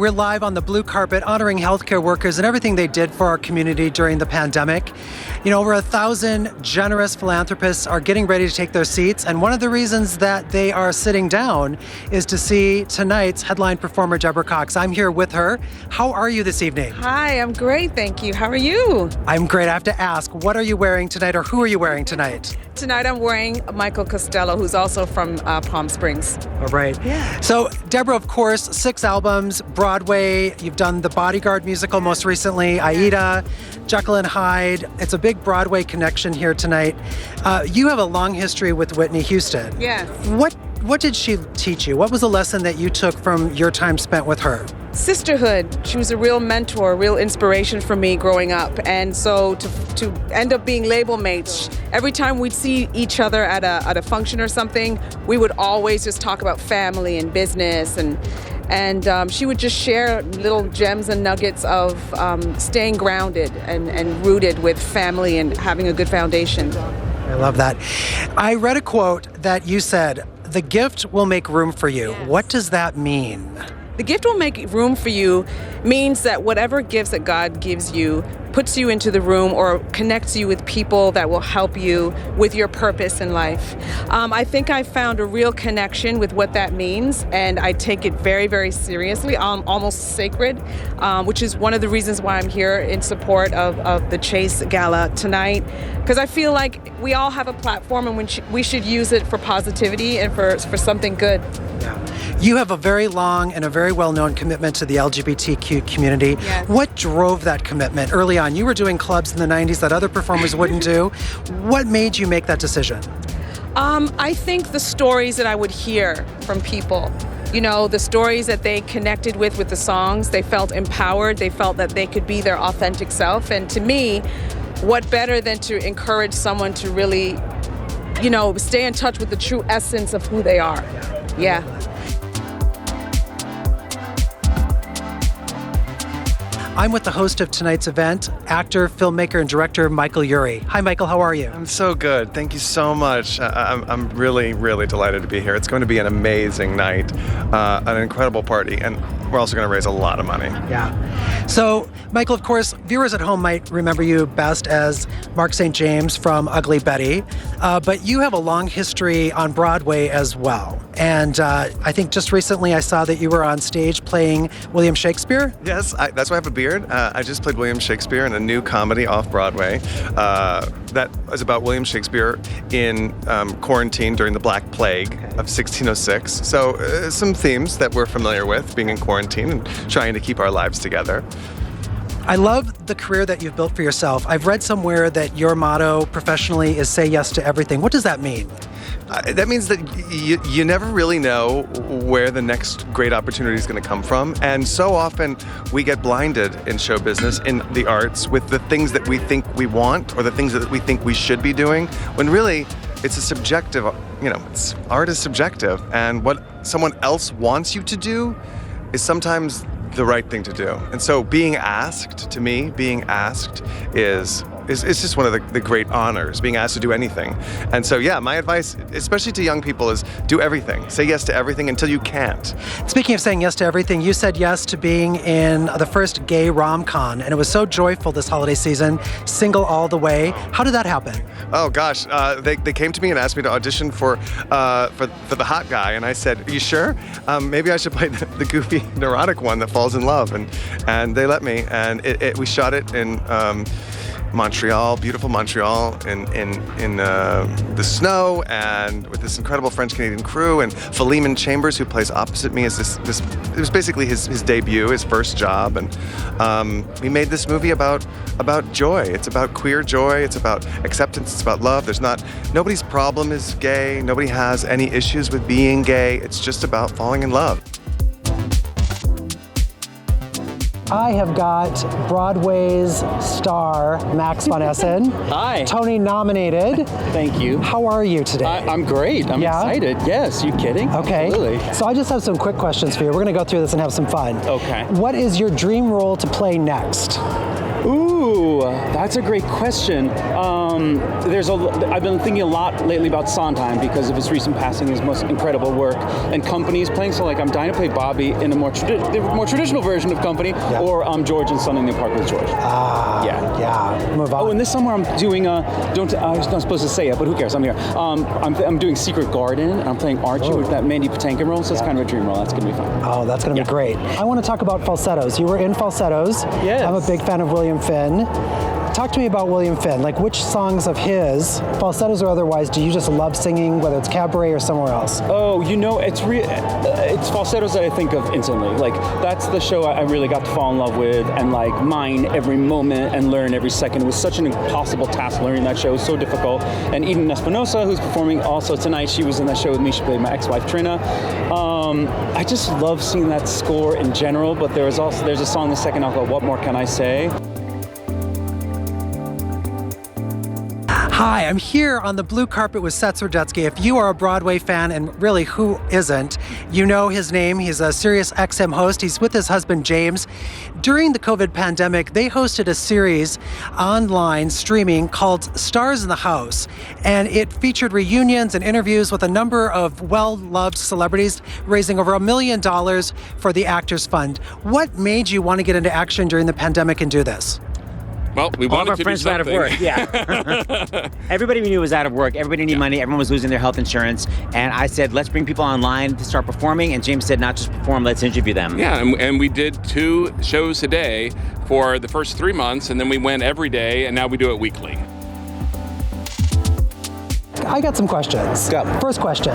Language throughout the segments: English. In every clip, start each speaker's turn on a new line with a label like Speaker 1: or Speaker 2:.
Speaker 1: we're live on the blue carpet honoring healthcare workers and everything they did for our community during the pandemic. Over 1,000 generous philanthropists are getting ready to take their seats, and one of the reasons that they are sitting down is to see tonight's headline performer, Deborah Cox. I'm here with her. How are you this evening?
Speaker 2: Hi, I'm great, thank you. How are you?
Speaker 1: I'm great. I have to ask, what are you wearing tonight, or who are you wearing tonight?
Speaker 2: Tonight I'm wearing Michael Costello, who's also from Palm Springs.
Speaker 1: All right.
Speaker 2: Yeah.
Speaker 1: So, Deborah, of course, 6 albums, Broadway. You've done the Bodyguard musical most recently, Aida, Jekyll and Hyde. It's a big Broadway connection here tonight. You have a long history with Whitney Houston.
Speaker 2: Yes.
Speaker 1: What did she teach you? What was the lesson that you took from your time spent with her?
Speaker 2: Sisterhood. She was a real mentor, a real inspiration for me growing up. And so to end up being label mates, every time we'd see each other at a function or something, we would always just talk about family and business, and she would just share little gems and nuggets of staying grounded and rooted with family and having a good foundation.
Speaker 1: I love that. I read a quote that you said, "The gift will make room for you."
Speaker 2: Yes.
Speaker 1: What does that mean?
Speaker 2: The gift will make room for you means that whatever gifts that God gives you puts you into the room or connects you with people that will help you with your purpose in life. I think I found a real connection with what that means, and I take it very, very seriously, almost sacred, which is one of the reasons why I'm here in support of the Chase Gala tonight, because I feel like we all have a platform and we should use it for positivity and for something good.
Speaker 1: Yeah. You have a very long and a very well-known commitment to the LGBTQ community.
Speaker 2: Yes.
Speaker 1: What drove that commitment early on? You were doing clubs in the 90s that other performers wouldn't do. What made you make that decision?
Speaker 2: I think the stories that I would hear from people, the stories that they connected with the songs, they felt empowered, they felt that they could be their authentic self. And to me, what better than to encourage someone to really, stay in touch with the true essence of who they are. Yeah.
Speaker 1: I'm with the host of tonight's event, actor, filmmaker, and director Michael Urie. Hi, Michael. How are you?
Speaker 3: I'm so good. Thank you so much. I'm really, really delighted to be here. It's going to be an amazing night, an incredible party, and we're also going to raise a lot of money.
Speaker 1: Yeah. So, Michael, of course, viewers at home might remember you best as Mark St. James from Ugly Betty, but you have a long history on Broadway as well. And I think just recently I saw that you were on stage playing William Shakespeare.
Speaker 3: Yes, that's why I have a beard. I just played William Shakespeare in a new comedy off Broadway that is about William Shakespeare in quarantine during the Black Plague of 1606. So some themes that we're familiar with, being in quarantine and trying to keep our lives together.
Speaker 1: I love the career that you've built for yourself. I've read somewhere that your motto professionally is say yes to everything. What does that mean?
Speaker 3: That means that you never really know where the next great opportunity is going to come from. And so often we get blinded in show business, in the arts, with the things that we think we want or the things that we think we should be doing, when really it's a subjective, art is subjective. And what someone else wants you to do is sometimes the right thing to do. And so being asked is just one of the great honors, being asked to do anything. And so, yeah, my advice, especially to young people, is do everything. Say yes to everything until you can't.
Speaker 1: Speaking of saying yes to everything, you said yes to being in the first gay rom-con, and it was so joyful this holiday season, Single All the Way. How did that happen?
Speaker 3: Oh, gosh. They came to me and asked me to audition for the hot guy, and I said, are you sure? Maybe I should play the goofy, neurotic one that falls in love. And they let me, and we shot it in Montreal, beautiful Montreal, in the snow, and with this incredible French-Canadian crew, and Philemon Chambers, who plays opposite me, is this. It was basically his debut, his first job, and we made this movie about joy. It's about queer joy. It's about acceptance. It's about love. Nobody's problem is gay. Nobody has any issues with being gay. It's just about falling in love.
Speaker 1: I have got Broadway's star, Max von Essen.
Speaker 4: Hi.
Speaker 1: Tony nominated.
Speaker 4: Thank you.
Speaker 1: How are you today?
Speaker 4: I'm great. I'm excited. Yes, you kidding?
Speaker 1: Okay.
Speaker 4: Absolutely.
Speaker 1: So I just have some quick questions for you. We're going to go through this and have some fun.
Speaker 4: Okay.
Speaker 1: What is your dream role to play next?
Speaker 4: Ooh. Ooh, that's a great question. I've been thinking a lot lately about Sondheim because of his recent passing, his most incredible work, and Company's playing. So like, I'm dying to play Bobby in a more traditional version of Company, or George and Son in the Park with George.
Speaker 1: Yeah. Move on.
Speaker 4: Oh, and this summer I'm doing I'm not supposed to say it, but who cares? I'm here. I'm doing Secret Garden, and I'm playing Archie with that Mandy Patinkin role. So it's kind of a dream role. That's gonna be fun.
Speaker 1: Oh, that's gonna be great. I want to talk about falsettos. You were in falsettos.
Speaker 4: Yes.
Speaker 1: I'm a big fan of William Finn. Talk to me about William Finn. Like, which songs of his, falsettos or otherwise, do you just love singing, whether it's cabaret or somewhere else?
Speaker 4: Oh, it's falsettos that I think of instantly. Like, that's the show I really got to fall in love with and like mine every moment and learn every second. It was such an impossible task learning that show. It was so difficult. And Eden Espinosa, who's performing also tonight, she was in that show with me. She played my ex-wife Trina. I just love seeing that score in general, but there's a song in the second act called What More Can I Say?
Speaker 1: Hi, I'm here on the blue carpet with Seth Rudetsky. If you are a Broadway fan, and really who isn't, you know his name. He's a Sirius XM host. He's with his husband, James. During the COVID pandemic, they hosted a series online streaming called Stars in the House, and it featured reunions and interviews with a number of well-loved celebrities, raising over $1 million for the Actors Fund. What made you want to get into action during the pandemic and do this?
Speaker 5: Well, we
Speaker 6: All of
Speaker 5: wanted
Speaker 6: our
Speaker 5: to
Speaker 6: friends
Speaker 5: do
Speaker 6: were out of
Speaker 5: something.
Speaker 6: work, yeah. Everybody we knew was out of work. Everybody needed money. Everyone was losing their health insurance. And I said, let's bring people online to start performing. And James said, not just perform, let's interview them.
Speaker 5: Yeah, and we did 2 shows a day for the first 3 months, and then we went every day, and now we do it weekly.
Speaker 1: I got some questions.
Speaker 6: Go.
Speaker 1: First question,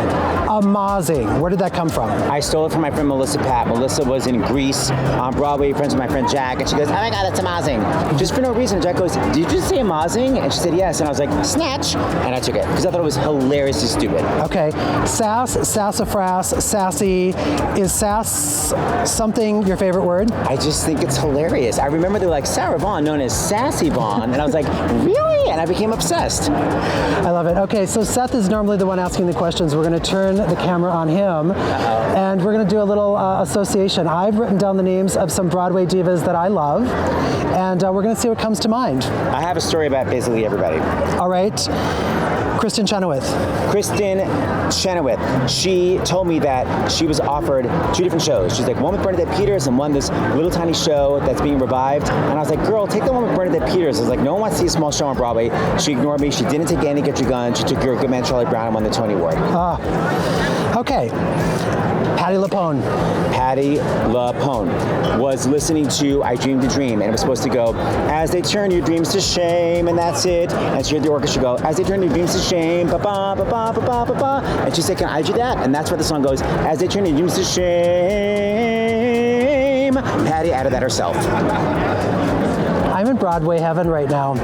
Speaker 1: amazing. Where did that come from?
Speaker 6: I stole it from my friend Melissa Pat. Melissa was in Greece on Broadway, friends with my friend Jack, and she goes, oh my God, that's amazing. Just for no reason. Jack goes, did you just say amazing? And she said, yes. And I was like, snatch. And I took it because I thought it was hilariously stupid.
Speaker 1: Okay, sass, sassafras, sassy. Is sass something your favorite word?
Speaker 6: I just think it's hilarious. I remember they were like, Sarah Vaughan, known as Sassy Vaughan. And I was like, really? And I became obsessed.
Speaker 1: I love it. Okay, so Seth is normally the one asking the questions. We're going to turn the camera on him, and we're going to do a little association. I've written down the names of some Broadway divas that I love, and we're going to see what comes to mind.
Speaker 6: I have a story about basically everybody.
Speaker 1: All right. Kristin Chenoweth.
Speaker 6: Kristin Chenoweth. She told me that she was offered 2 different shows. She's like, one with Bernadette Peters and one this little tiny show that's being revived. And I was like, girl, take the one with Bernadette Peters. I was like, no one wants to see a small show on Broadway. She ignored me. She didn't take Annie Get Your Gun. She took Your Good Man Charlie Brown and won the Tony Award.
Speaker 1: Okay. Patti LuPone.
Speaker 6: Patti LuPone was listening to I Dreamed a Dream, and it was supposed to go, as they turn your dreams to shame, and that's it. And she heard the orchestra go, as they turn your dreams to shame, ba-ba, ba-ba, ba-ba, ba-ba. And she said, can I do that? And that's where the song goes, as they turn your dreams to shame. Patti added that herself.
Speaker 1: I'm in Broadway heaven right now.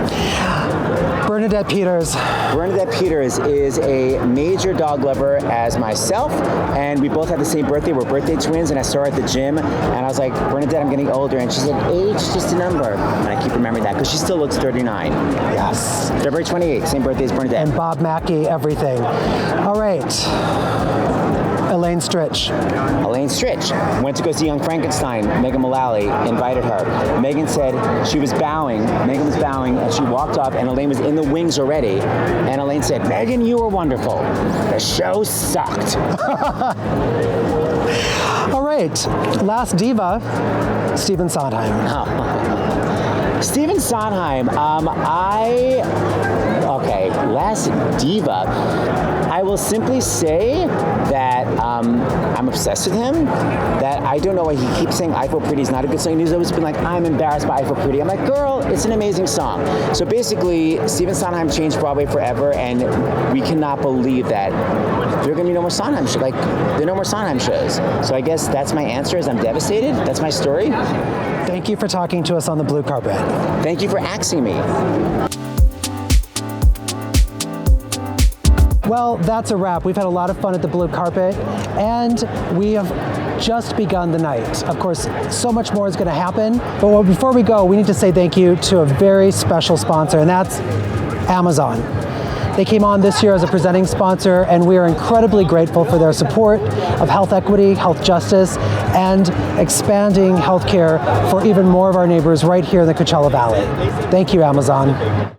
Speaker 1: Bernadette Peters.
Speaker 6: Bernadette Peters is a major dog lover as myself, and we both have the same birthday. We're birthday twins, and I saw her at the gym, and I was like, Bernadette, I'm getting older. And she said, age is just a number. And I keep remembering that because she still looks 39.
Speaker 1: Yes.
Speaker 6: February 28th, same birthday as Bernadette.
Speaker 1: And Bob Mackie, everything. All right. Elaine Stretch.
Speaker 6: Elaine Stretch went to go see Young Frankenstein. Megan Mullally invited her. Megan said she was bowing. Megan was bowing, and she walked up, and Elaine was in the wings already. And Elaine said, Megan, you were wonderful. The show sucked.
Speaker 1: All right. Last diva, Stephen Sondheim.
Speaker 6: Stephen Sondheim, last diva. I will simply say that I'm obsessed with him, that I don't know why he keeps saying I Feel Pretty is not a good song. He's always been like, I'm embarrassed by I Feel Pretty. I'm like, girl, it's an amazing song. So basically, Stephen Sondheim changed Broadway forever, and we cannot believe that there are going to be no more Sondheim shows. Like, there are no more Sondheim shows. So I guess that's my answer is I'm devastated. That's my story.
Speaker 1: Thank you for talking to us on the blue carpet.
Speaker 6: Thank you for asking me.
Speaker 1: Well, that's a wrap. We've had a lot of fun at the blue carpet, and we have just begun the night. Of course, so much more is going to happen. But before we go, we need to say thank you to a very special sponsor, and that's Amazon. They came on this year as a presenting sponsor, and we are incredibly grateful for their support of health equity, health justice, and expanding healthcare for even more of our neighbors right here in the Coachella Valley. Thank you, Amazon.